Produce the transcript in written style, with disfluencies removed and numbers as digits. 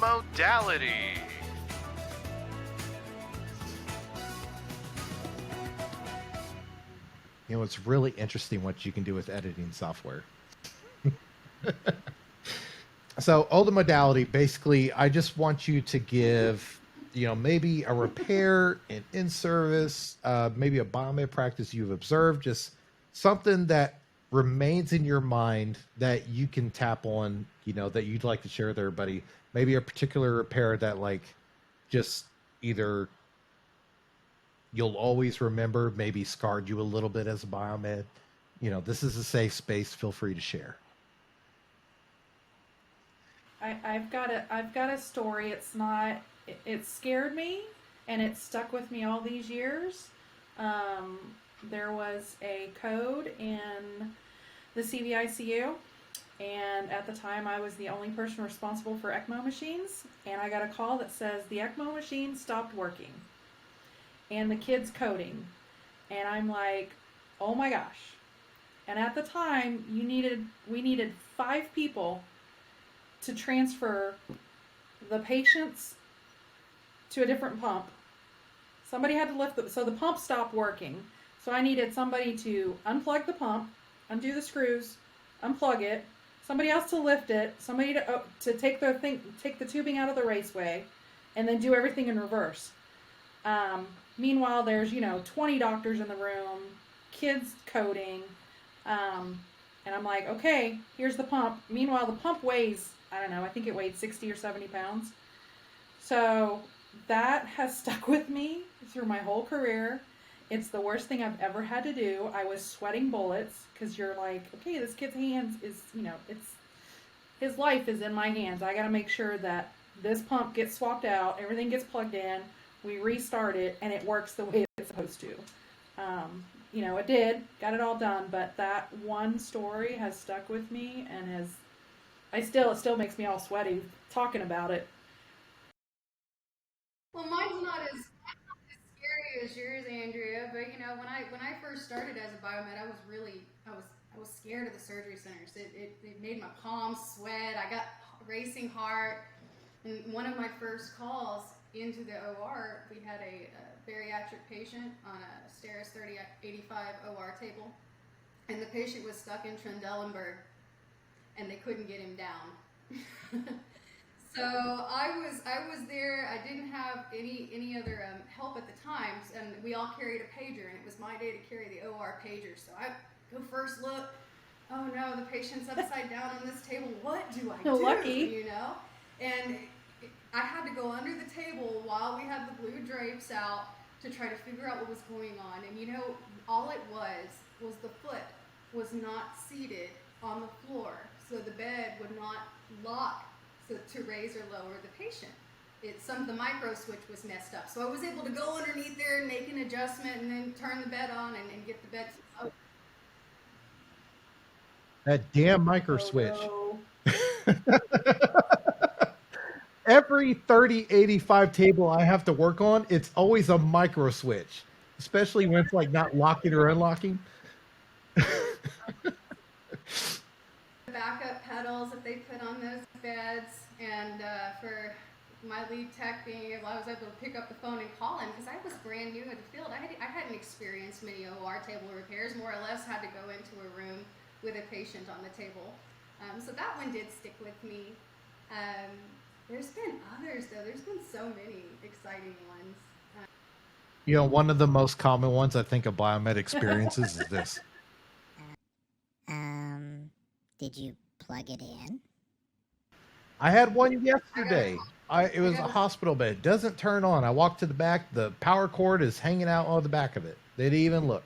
Modality. You know, it's really interesting what you can do with editing software. So, older modality, basically, I just want you to give, maybe a repair, an in-service, maybe a biomed practice you've observed, just something that remains in your mind that you can tap on, that you'd like to share with everybody. Maybe a particular repair that, like, just either you'll always remember, maybe scarred you a little bit as a biomed. This is a safe space. Feel free to share. I've got a story. It scared me, and it stuck with me all these years. There was a code in the CVICU, and at the time I was the only person responsible for ECMO machines, and I got a call that says the ECMO machine stopped working, and the kid's coding, and I'm like, oh my gosh. And at the time, we needed 5 people to transfer the patients to a different pump. Somebody had to lift so the pump stopped working. So I needed somebody to unplug the pump, undo the screws, unplug it, somebody else to lift it, somebody to take the tubing out of the raceway, and then do everything in reverse. Meanwhile, there's 20 doctors in the room, kids coding, and I'm like, okay, here's the pump. Meanwhile, the pump weighs, I don't know, I think it weighed 60 or 70 pounds. So that has stuck with me through my whole career. It's the worst thing I've ever had to do. I was sweating bullets because you're like, okay, this kid's hands is, his life is in my hands. I got to make sure that this pump gets swapped out, everything gets plugged in, we restart it, and it works the way it's supposed to. It did, got it all done, but that one story has stuck with me and it still makes me all sweaty talking about it. Well, mine's not as scary as yours, Andrea. But when I first started as a biomed, I was scared of the surgery centers. It made my palms sweat. I got racing heart. And one of my first calls into the OR, we had a bariatric patient on a Steris 3085 OR table, and the patient was stuck in Trendelenburg, and they couldn't get him down. So I was there. I didn't have any other help at the time, and we all carried a pager, and it was my day to carry the OR pager. So I go first look. Oh no, the patient's upside down on this table. What do I do? Lucky. And I had to go under the table while we had the blue drapes out to try to figure out what was going on. And all it was the foot was not seated on the floor, so the bed would not lock to raise or lower the patient. The micro switch was messed up. So I was able to go underneath there and make an adjustment and then turn the bed on and get the bed up. That damn micro switch. Every 3085 table I have to work on, it's always a micro switch, especially when it's like not locking or unlocking. The backup pedals that they put on those beds, and for my lead tech being able, I was able to pick up the phone and call him because I was brand new in the field. I hadn't experienced many OR table repairs. More or less had to go into a room with a patient on the table. So that one did stick with me. There's been others though. There's been so many exciting ones. One of the most common ones I think a biomed experiences is this. Did you plug it in? I had one yesterday. It was a hospital bed. It doesn't turn on. I walked to the back. The power cord is hanging out on the back of it. They didn't even look.